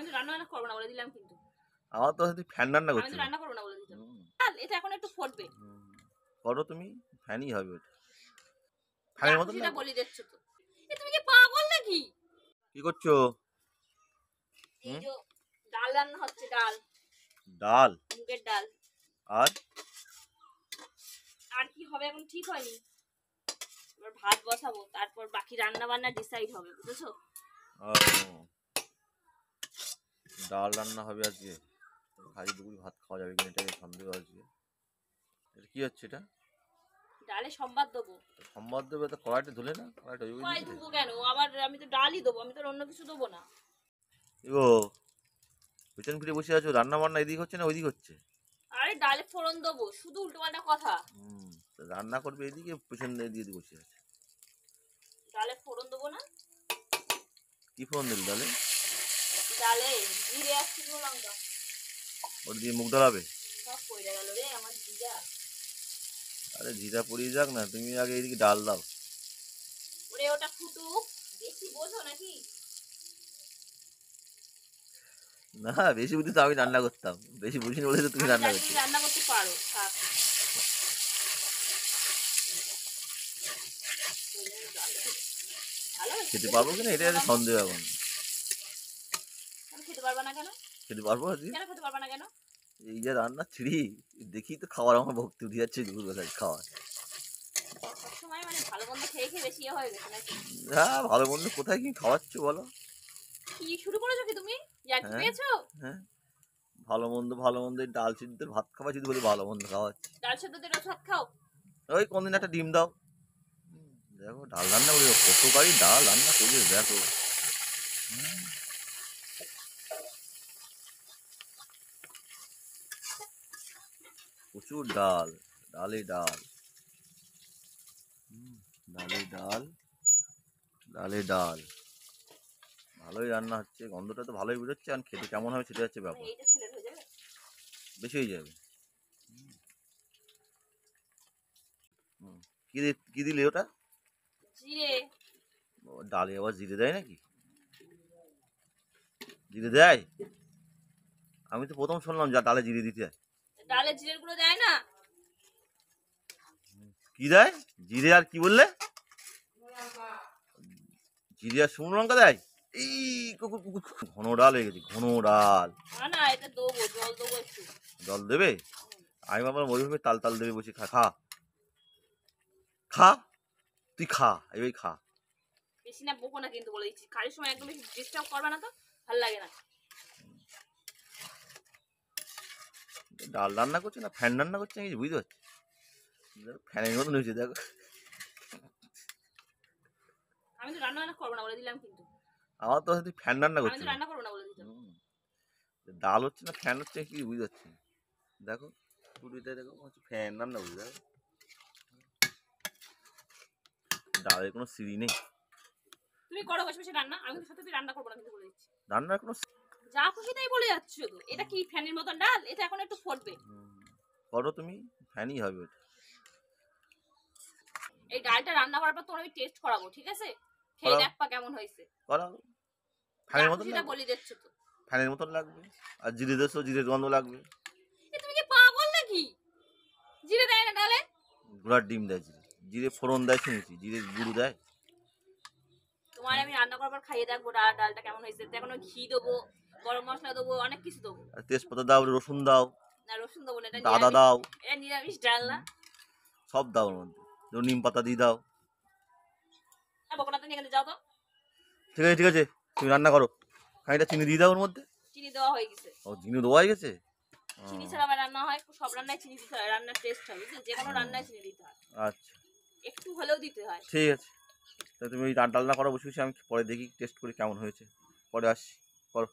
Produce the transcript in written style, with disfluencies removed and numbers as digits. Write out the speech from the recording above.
আমি তো রান্না করব না বলে দিলাম কিন্তু। আমার তো তুই ফ্যান রান্না আমি করছিস তো না। রান্না করব না বলে দিলাম। এটা এখন একটু ফুটবে। করো তুমি, ফ্যানই হবে ওটা। যা ফ্যানের মতন খুশিটা লাগবে। বলি দিচ্ছ তো। তুমি কি পাগল নাকি? কি করছো? এই যে ডাল রান্না হচ্ছে, ডাল, ডাল মুগের ডাল। আর আর কি হবে এখন ঠিক হয়নি। এবার ভাত বসাবো, তারপর বাকি রান্না বান্না ডিসাইড হবে, বুঝেছো? ও, ডাল রান্না হবে আজকে। খালি দুপুরে ভাত খাওয়া যাবে কিনা এটাই সন্দেহ আজকে। এটা কি হচ্ছে এটা? ডালে সম্বাদ দেবো। সম্বাদ দেবে তো কড়াইটা ধুলে না? কড়াইটা ওই কড়াই দিকে। ধুবো কেন? আবার আমি তো ডালই দেবো, আমি তো অন্য কিছু দেবো না। ও, পিছন ফিরে বসে আছো, রান্না বান্না এদিক হচ্ছে না ওইদিক হচ্ছে? আরে ডালে ফোড়ন দেবো, শুধু উল্টোপাল্টা কথা। রান্না করবে এদিকে, পিছন দিয়ে দিয়ে বসে আছে। ডালে ফোড়ন দেবো না? কি ফোড়ন দিল ডালে? ডালে জিরে আর শুকনো লঙ্কা। ওর দিয়ে মুখ ডালাবে? সব পড়ে গেল রে আমার জিরা। আরে জিরা পড়িয়ে যাক না, তুমি আগে এদিকে ডাল দাও। ওরে ওটা ফুটুক, বেশি বোঝো নাকি? না, বেশি বুঝি তো আমি রান্না করতাম, বেশি বুঝিনি বলে তো তুমি রান্না তুমি করছো। রান্না করতে পারো, থাক। ভালো খেতে পারবো কিনা এটা সন্দেহ এখন। খেতে পারবা না কেন? খেতে পারবো আজকে? কেন খেতে পারবা না কেন? এই যে রান্না ছিড়ি, দেখি তো খাওয়ার আমার ভক্তি উঠে যাচ্ছে দুপুরবেলায় খাওয়ার। সবসময় মানে ভালো মন্দ খেয়ে খেয়ে বেশি হয়ে গেছে নাকি? হ্যাঁ, ভালো মন্দ কোথায় কি খাওয়াচ্ছ বলো? কি শুরু করেছো কি তুমি? ইয়ার্কি হ্যাঁ পেয়েছো? হ্যাঁ, ভালো মন্দ ডাল সিদ্ধ ভাত খাওয়া যদি বলি ভালো মন্দ খাওয়াচ্ছি। ডাল সেদ্ধ দিয়ে রোজ ভাত খাও? ওই কোনদিন একটা ডিম দাও। দেখো ডাল রান্না করি, কত গাড়ি ডাল রান্না করি দেখো। প্রচুর ডাল, ডালে ডাল, ডালে ডাল, ডালে ডাল। ভালোই রান্না হচ্ছে, গন্ধটা তো ভালোই বেরোচ্ছে, আর খেতে কেমন হবে সেটা হচ্ছে ব্যাপার। এইটা ছেলে হয়ে যাবে? বেশি হয়ে যাবে। কি দিলে ওটা? জিরে। ডালে আবার জিরে দেয় নাকি? জিরে দেয়? আমি তো প্রথম শুনলাম যা ডালে জিরে দিতে হয়। ডালে জিরের গুঁড়ো দেয় না? কি দেয়? জিরে আর কি বললে? জিরে আর শুকনো লঙ্কা দেয়? এই ঘন ডাল হয়ে গেছে, ঘন ডাল। না না, এটা দেবো, জল দেবো একটু। জল দেবে? আমি ভাবলাম ওইভাবে তাল তাল দেবে বসে খা খা খা, তুই খা, এবার খা। বেশি না বকো না কিন্তু, বলে দিচ্ছি। খালির সময় একদম বেশি ডিস্টার্ব করবে না তো, ভালো লাগে না। ডাল রান্না করছে না ফ্যান রান্না করছে আমি বুঝতে পারছি। ফ্যানের মতন হয়েছে দেখো। আমি তো রান্না করবো না বলে দিলাম কিন্তু। আমার তো তুই ফ্যান রান্না আমি করছিস তো না। রান্না করবো না বলে দিলাম। ডাল হচ্ছে না ফ্যান হচ্ছে কি বুঝতে পারছি না। দেখো পুরিতে দেখো ফ্যান রান্না বুঝতে দেখো, ডালের কোনো সিঁড়ি নেই। তুমি করো বসে বসে রান্না, আমি তো সত্যি রান্না করবো না কিন্তু, বলে দিচ্ছি। রান্নার কোনো যা খুশি তাই বলে যাচ্ছ তো। এটা কি ফ্যানের মতন ডাল? এটা এখন একটু ফুটবে। করো তুমি, ফ্যানই হবে ওটা। এই ডালটা রান্না করার পর তোমার আমি টেস্ট করাবো, ঠিক আছে? খেয়ে দেখবা কেমন হয়েছে। করাও, যা ফ্যানের মতন খুশিটা লাগবে, বলে দিচ্ছ তো। ফ্যানের মতন লাগবে। আর জিরে দেশো, জিরের গন্ধ লাগবে। তুমি কি পাগল নাকি? জিরে দেয় না ডালে? ঘোড়ার ডিম দেয় জিরে, জিরে ফোড়ন দেয় শুনেছি, জিরে গুঁড়ো দেয়। তোমার আমি রান্না করার পর খাইয়ে দেখবো ডালটা কেমন হয়েছে। এখন ঘি দেবো, গরম মশলা দেবো, অনেক কিছু দেবো। আর তেজপাতা দাও, রসুন দাও, না রসুন দেবো না, এটা আদা দাও, এটা নিরামিষ ডাল না। সব দাও ওর মধ্যে, নিম পাতা দিয়ে দাও। বকনা তুমি এখানে যাও তো। ঠিক আছে ঠিক আছে, তুমি রান্না করো। খানিকটা চিনি দিয়ে দাও ওর মধ্যে। চিনি দেওয়া হয়ে গেছে। ও, চিনি দেওয়া হয়ে গেছে। চিনি ছাড়া আবার রান্না হয়? সব রান্নায় চিনি দিতে হয়, রান্নার টেস্ট হয়, বুঝলি? যে কোনো রান্নায় চিনি দিতে হয়। আচ্ছা একটু হলেও দিতে হয়। ঠিক আছে, তা তুমি ওই ডাল রান্না করো বসে বসে, আমি পরে দেখি টেস্ট করে কেমন হয়েছে, পরে আসছি, করো।